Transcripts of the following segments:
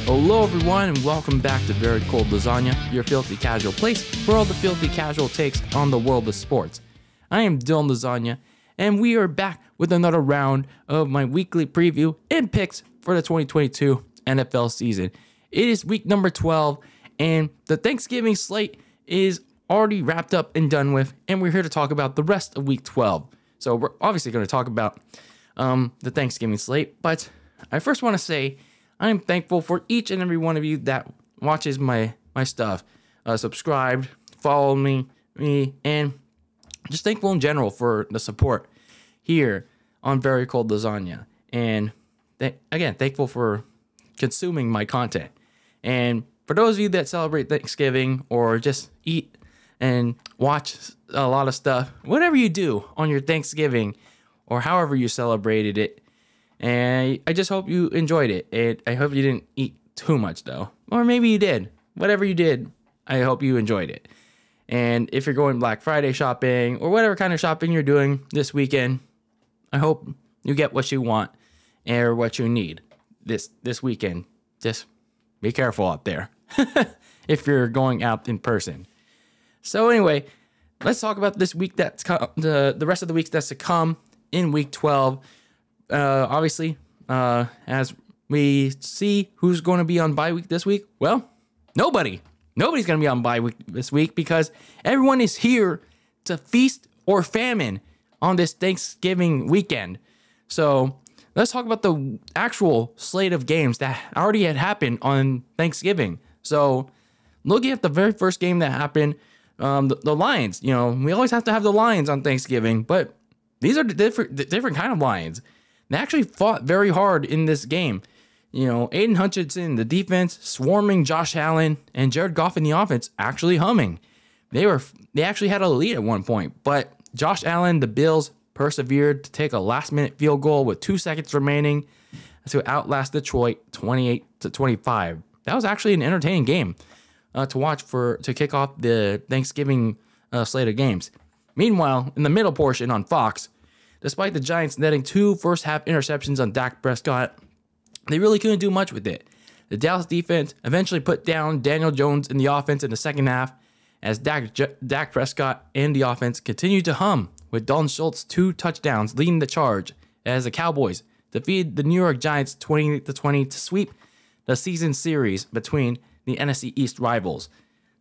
Hello everyone and welcome back to Very Cold Lasagna, your filthy casual place for all the filthy casual takes on the world of sports. I am DylanLasagna and we are back with another round of my weekly preview and picks for the 2022 NFL season. It is week number 12 and the Thanksgiving slate is already wrapped up and done with, and we're here to talk about the rest of week 12. So we're obviously going to talk about the Thanksgiving slate, but I first want to say I am thankful for each and every one of you that watches my stuff, subscribed, follow me, and just thankful in general for the support here on Very Cold Lasagna. And again, thankful for consuming my content. And for those of you that celebrate Thanksgiving or just eat and watch a lot of stuff, whatever you do on your Thanksgiving or however you celebrated it, and I just hope you enjoyed it. And I hope you didn't eat too much, though. Or maybe you did. Whatever you did, I hope you enjoyed it. And if you're going Black Friday shopping or whatever kind of shopping you're doing this weekend, I hope you get what you want or what you need this weekend. Just be careful out there if you're going out in person. So anyway, let's talk about this week that's the rest of the weeks that's to come in week 12. Obviously, as we see who's going to be on bye week this week, well, nobody's going to be on bye week this week because everyone is here to feast or famine on this Thanksgiving weekend. So let's talk about the actual slate of games that already had happened on Thanksgiving. So looking at the very first game that happened, the Lions, we always have to have the Lions on Thanksgiving, but these are different kind of Lions. They actually fought very hard in this game. Aiden Hutchinson, the defense, swarming Josh Allen, and Jared Goff in the offense actually humming. They actually had a lead at one point, but Josh Allen, the Bills, persevered to take a last-minute field goal with 2 seconds remaining to outlast Detroit 28-25. That was actually an entertaining game to watch to kick off the Thanksgiving slate of games. Meanwhile, in the middle portion on Fox, despite the Giants netting 2 first-half interceptions on Dak Prescott, they really couldn't do much with it. The Dallas defense eventually put down Daniel Jones in the offense in the second half as Dak Prescott and the offense continued to hum, with Dalton Schultz 2 touchdowns leading the charge as the Cowboys defeated the New York Giants 20-20 to sweep the season series between the NFC East rivals.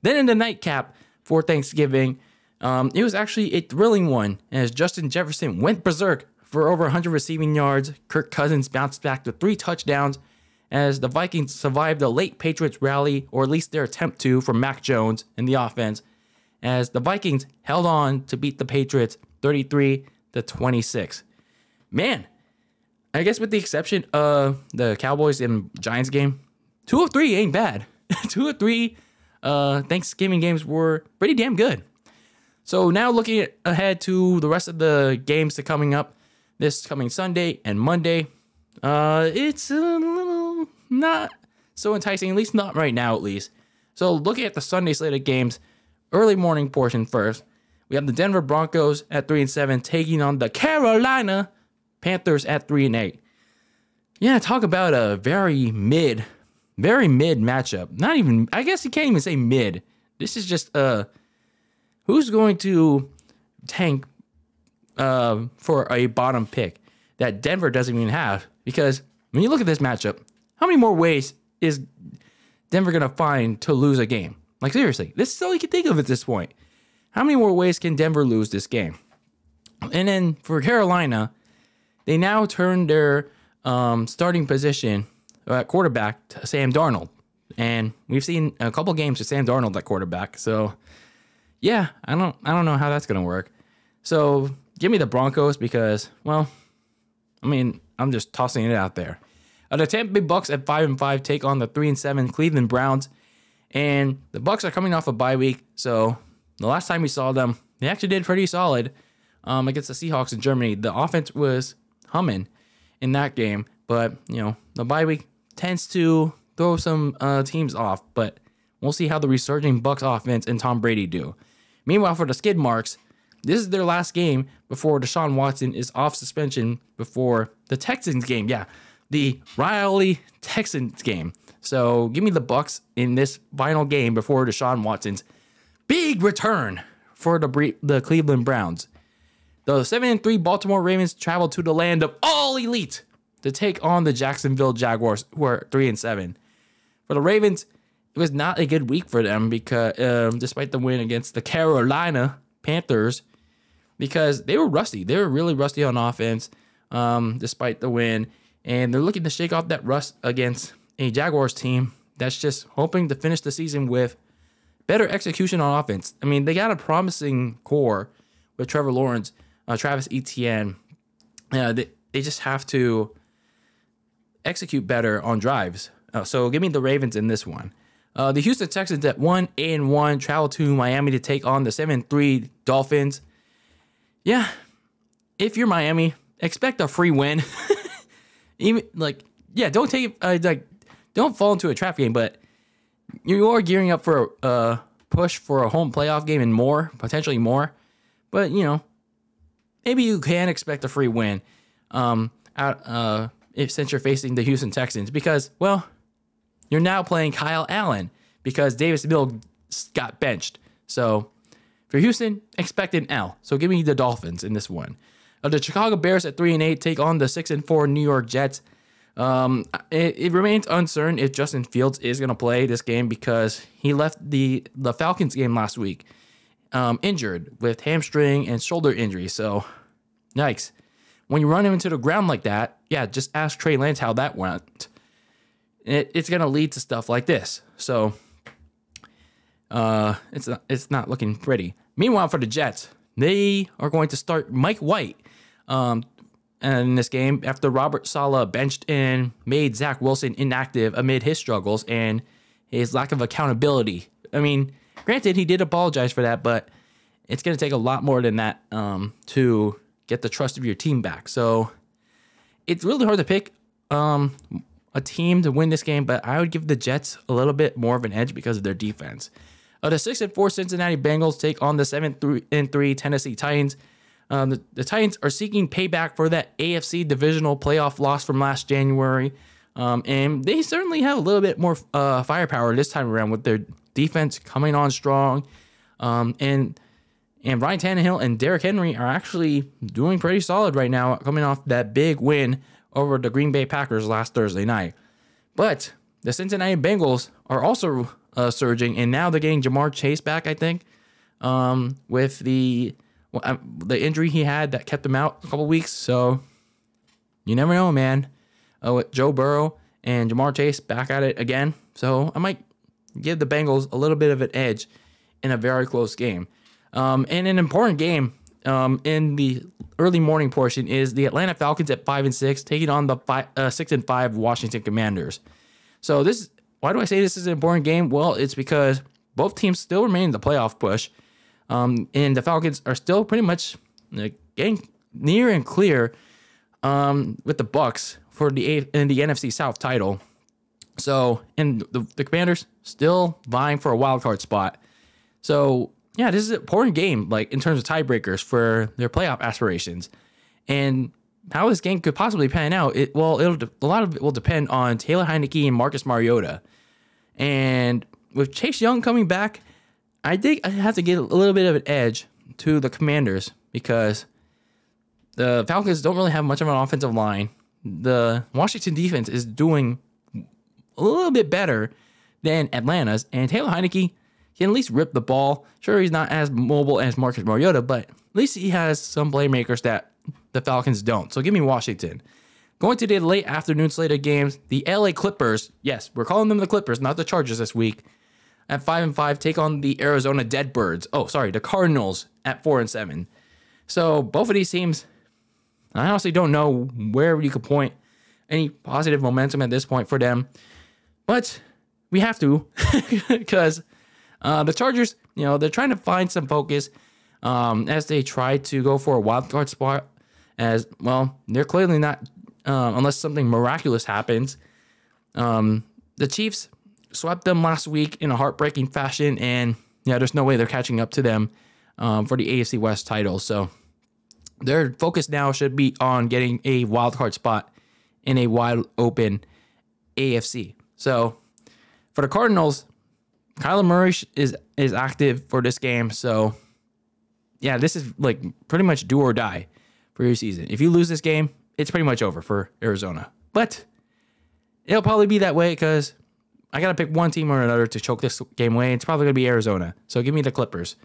Then in the nightcap for Thanksgiving, it was actually a thrilling one as Justin Jefferson went berserk for over 100 receiving yards. Kirk Cousins bounced back to 3 touchdowns as the Vikings survived a late Patriots rally, or at least their attempt to, from Mac Jones in the offense, as the Vikings held on to beat the Patriots 33-26. Man, I guess with the exception of the Cowboys and Giants game, 2 of 3 ain't bad. 2 of 3 Thanksgiving games were pretty damn good. So now looking ahead to the rest of the games that coming up this coming Sunday and Monday, it's a little not so enticing, at least not right now at least. So looking at the Sunday slate of games, early morning portion first, we have the Denver Broncos at 3-7 taking on the Carolina Panthers at 3-8. Yeah, talk about a very mid matchup. Not even, I guess you can't even say mid. This is just who's going to tank for a bottom pick that Denver doesn't even have? Because when you look at this matchup, how many more ways is Denver going to find to lose a game? Like, seriously, this is all you can think of at this point. How many more ways can Denver lose this game? And then for Carolina, they now turn their starting position at quarterback to Sam Darnold. And we've seen a couple games with Sam Darnold at quarterback. So yeah, I don't know how that's going to work. So give me the Broncos because, well, I mean, I'm just tossing it out there. The Tampa Bay Bucks at 5-5 take on the 3-7 Cleveland Browns. And the Bucks are coming off a bye week. So the last time we saw them, they actually did pretty solid against the Seahawks in Germany. The offense was humming in that game. But, the bye week tends to throw some teams off. But we'll see how the resurging Bucks offense and Tom Brady do. Meanwhile, for the Skid Marks, this is their last game before Deshaun Watson is off suspension before the Texans game. Yeah, the Riley Texans game. So give me the Bucs in this final game before Deshaun Watson's big return for the Cleveland Browns. The 7-3 Baltimore Ravens travel to the land of all elite to take on the Jacksonville Jaguars, who are 3-7. For the Ravens, it was not a good week for them because despite the win against the Carolina Panthers, because they were rusty. They were really rusty on offense despite the win. And they're looking to shake off that rust against a Jaguars team that's just hoping to finish the season with better execution on offense. I mean, they got a promising core with Trevor Lawrence, Travis Etienne. They just have to execute better on drives. So give me the Ravens in this one. The Houston Texans at 1-1 travel to Miami to take on the 7-3 Dolphins. Yeah, if you're Miami, expect a free win. Don't take don't fall into a trap game, but you are gearing up for a push for a home playoff game and more, potentially more. But maybe you can expect a free win since you're facing the Houston Texans because, well, you're now playing Kyle Allen because Davis Mills got benched. So for Houston, expect an L. So give me the Dolphins in this one. The Chicago Bears at 3-8 take on the 6-4 New York Jets. It remains uncertain if Justin Fields is going to play this game because he left the Falcons game last week injured with hamstring and shoulder injury. So, yikes. When you run him into the ground like that, just ask Trey Lance how that went. It's going to lead to stuff like this. So, it's not looking pretty. Meanwhile, for the Jets, they are going to start Mike White in this game after Robert Saleh benched and made Zach Wilson inactive amid his struggles and his lack of accountability. I mean, granted, he did apologize for that, but it's going to take a lot more than that to get the trust of your team back. So it's really hard to pick a team to win this game, but I would give the Jets a little bit more of an edge because of their defense. The 6-4 Cincinnati Bengals take on the 7-3 Tennessee Titans. The Titans are seeking payback for that AFC divisional playoff loss from last January. And they certainly have a little bit more firepower this time around with their defense coming on strong. And Ryan Tannehill and Derrick Henry are actually doing pretty solid right now, coming off that big win over the Green Bay Packers last Thursday night. But the Cincinnati Bengals are also surging, and now they're getting Jamar Chase back, I think, with the injury he had that kept him out a couple weeks. So you never know, man. With Joe Burrow and Jamar Chase back at it again. So I might give the Bengals a little bit of an edge in a very close game. And an important game in the early morning portion is the Atlanta Falcons at 5-6 taking on the 6-5 Washington Commanders. So why do I say this is an important game? Well, it's because both teams still remain in the playoff push. And the Falcons are still pretty much getting near and clear with the Bucs for the NFC South title. So, and the Commanders still vying for a wild card spot. So, yeah, this is an important game, like in terms of tiebreakers for their playoff aspirations. And how this game could possibly pan out, a lot of it will depend on Taylor Heineke and Marcus Mariota. And with Chase Young coming back, I think I have to give a little bit of an edge to the Commanders because the Falcons don't really have much of an offensive line. The Washington defense is doing a little bit better than Atlanta's, and Taylor Heineke can at least rip the ball. Sure, he's not as mobile as Marcus Mariota, but at least he has some playmakers that the Falcons don't. So give me Washington. Going to the late afternoon slate of games, the LA Clippers, yes, we're calling them the Clippers, not the Chargers this week, at 5-5 take on the Arizona Deadbirds. The Cardinals at 4-7. So both of these teams, I honestly don't know where you could point any positive momentum at this point for them. But we have to because the Chargers, they're trying to find some focus as they try to go for a wild card spot. As well, they're clearly not, unless something miraculous happens. The Chiefs swept them last week in a heartbreaking fashion, and there's no way they're catching up to them for the AFC West title. So their focus now should be on getting a wild card spot in a wide open AFC. So for the Cardinals, Kyler Murray is active for this game. So yeah, this is like pretty much do or die for your season. If you lose this game, it's pretty much over for Arizona. But it'll probably be that way because I got to pick one team or another to choke this game away. It's probably going to be Arizona. So give me the Clippers.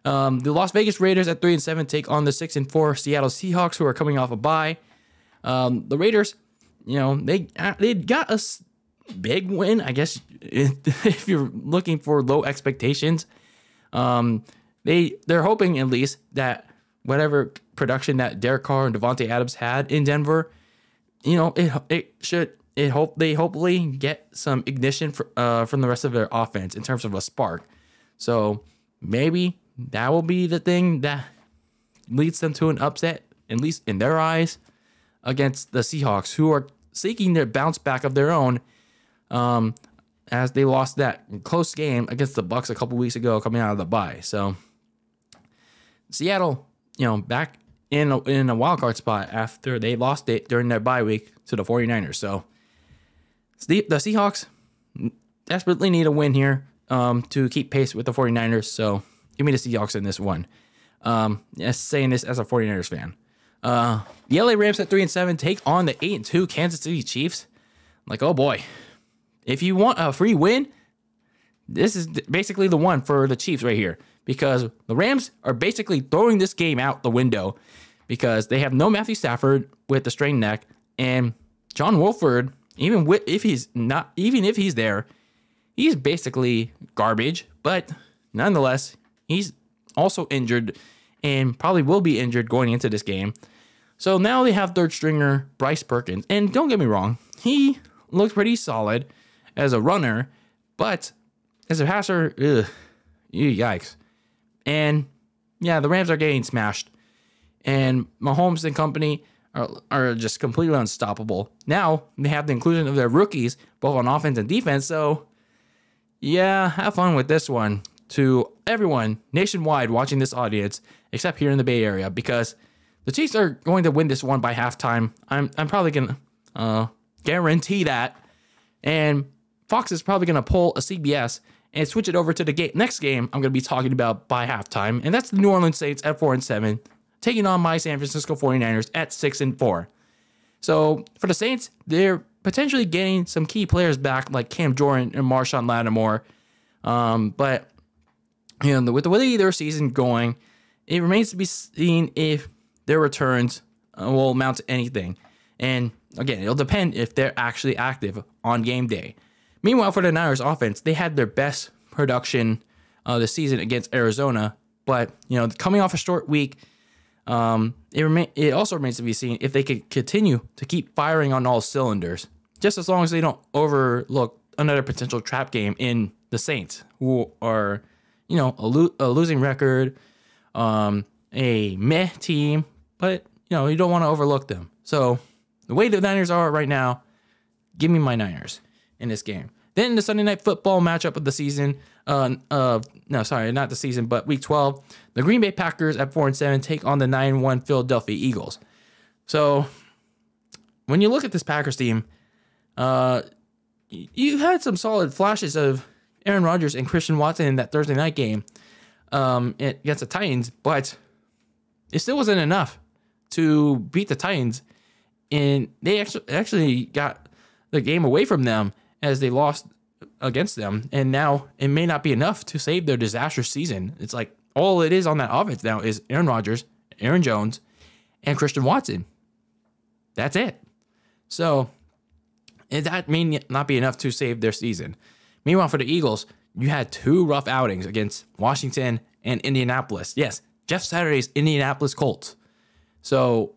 The Las Vegas Raiders at 3-7 take on the 6-4 Seattle Seahawks, who are coming off a bye. The Raiders, they got a big win, I guess, if you're looking for low expectations. They're hoping at least that whatever production that Derek Carr and Devontae Adams had in Denver, they hopefully get some ignition from the rest of their offense in terms of a spark. So maybe that will be the thing that leads them to an upset, at least in their eyes, against the Seahawks, who are seeking their bounce back of their own, as they lost that close game against the Bucs a couple weeks ago coming out of the bye. So Seattle, back in a wild card spot after they lost it during their bye week to the 49ers. So the Seahawks desperately need a win here to keep pace with the 49ers. So give me the Seahawks in this one. Saying this as a 49ers fan. The LA Rams at 3-7 take on the 8-2 Kansas City Chiefs. Like, oh boy. If you want a free win, this is basically the one for the Chiefs right here. Because the Rams are basically throwing this game out the window because they have no Matthew Stafford with the strained neck, and John Wolford, even if he's there, he's basically garbage. But nonetheless, he's also injured and probably will be injured going into this game. So now they have third stringer Bryce Perkins, and don't get me wrong, he looks pretty solid as a runner, but as a passer, yikes. And yeah, the Rams are getting smashed, and Mahomes and company are just completely unstoppable. Now they have the inclusion of their rookies, both on offense and defense. So yeah, have fun with this one to everyone nationwide watching this audience, except here in the Bay Area, because the Chiefs are going to win this one by halftime. I'm probably gonna guarantee that, and Fox is probably gonna pull a CBS and switch it over to the next game I'm going to be talking about by halftime, and that's the New Orleans Saints at 4-7, taking on my San Francisco 49ers at 6-4. So for the Saints, they're potentially getting some key players back like Cam Jordan and Marshawn Lattimore, but with the way their season going, it remains to be seen if their returns will amount to anything. And again, it'll depend if they're actually active on game day. Meanwhile, for the Niners offense, they had their best production this season against Arizona. But, coming off a short week, it also remains to be seen if they could continue to keep firing on all cylinders, just as long as they don't overlook another potential trap game in the Saints, who are, a losing record, a meh team, but, you don't want to overlook them. So the way the Niners are right now, give me my Niners in this game. Then the Sunday Night Football matchup of the season, not the season, but Week 12, the Green Bay Packers at 4-7 take on the 9-1 Philadelphia Eagles. So when you look at this Packers team, you had some solid flashes of Aaron Rodgers and Christian Watson in that Thursday night game against the Titans, but it still wasn't enough to beat the Titans, and they actually got the game away from them as they lost against them, and now it may not be enough to save their disastrous season. It's like all it is on that offense now is Aaron Rodgers, Aaron Jones, and Christian Watson. That's it. So that may not be enough to save their season. Meanwhile, for the Eagles, you had two rough outings against Washington and Indianapolis. Yes, Jeff Saturday's Indianapolis Colts. So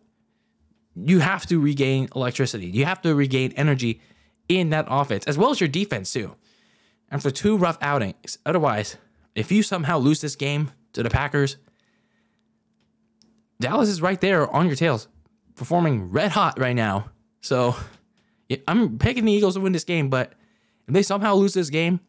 you have to regain electricity. You have to regain energy in that offense, as well as your defense too. After two rough outings. Otherwise, if you somehow lose this game to the Packers, Dallas is right there on your tails, performing red hot right now. So I'm picking the Eagles to win this game, but if they somehow lose this game,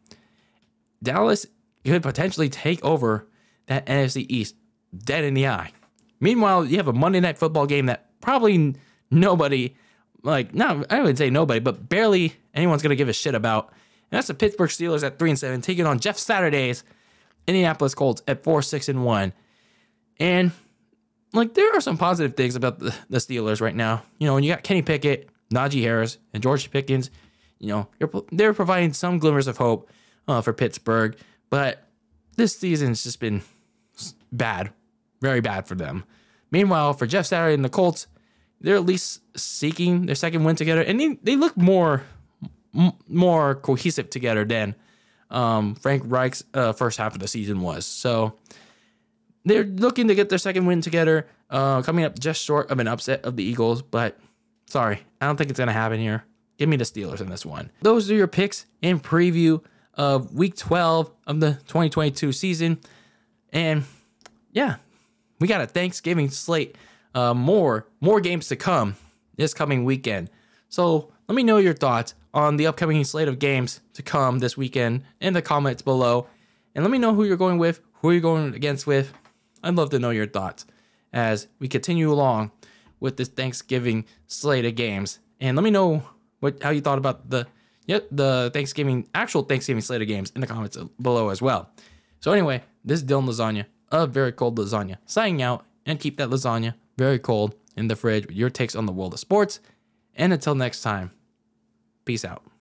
Dallas could potentially take over that NFC East dead in the eye. Meanwhile, you have a Monday Night Football game that probably nobody like, no, I wouldn't say nobody, but barely anyone's going to give a shit about. And that's the Pittsburgh Steelers at 3-7, taking on Jeff Saturday's Indianapolis Colts at 4-6-1. And, like, there are some positive things about the Steelers right now. You know, when you got Kenny Pickett, Najee Harris, and George Pickens, you know, they're providing some glimmers of hope for Pittsburgh. But this season's just been bad, very bad for them. Meanwhile, for Jeff Saturday and the Colts, they're at least seeking their second win together, and they look more cohesive together than Frank Reich's first half of the season was. So they're looking to get their second win together, coming up just short of an upset of the Eagles. But sorry, I don't think it's going to happen here. Give me the Steelers in this one. Those are your picks and preview of Week 12 of the 2022 season. And yeah, we got a Thanksgiving slate. More games to come this coming weekend. So let me know your thoughts on the upcoming slate of games to come this weekend in the comments below. And let me know who you're going with, who you're going against with. I'd love to know your thoughts as we continue along with this Thanksgiving slate of games. And let me know how you thought about the actual Thanksgiving slate of games in the comments below as well. So anyway, this is DylanLasagna of Very Cold Lasagna signing out, and keep that lasagna very cold in the fridge with your takes on the world of sports. And until next time, peace out.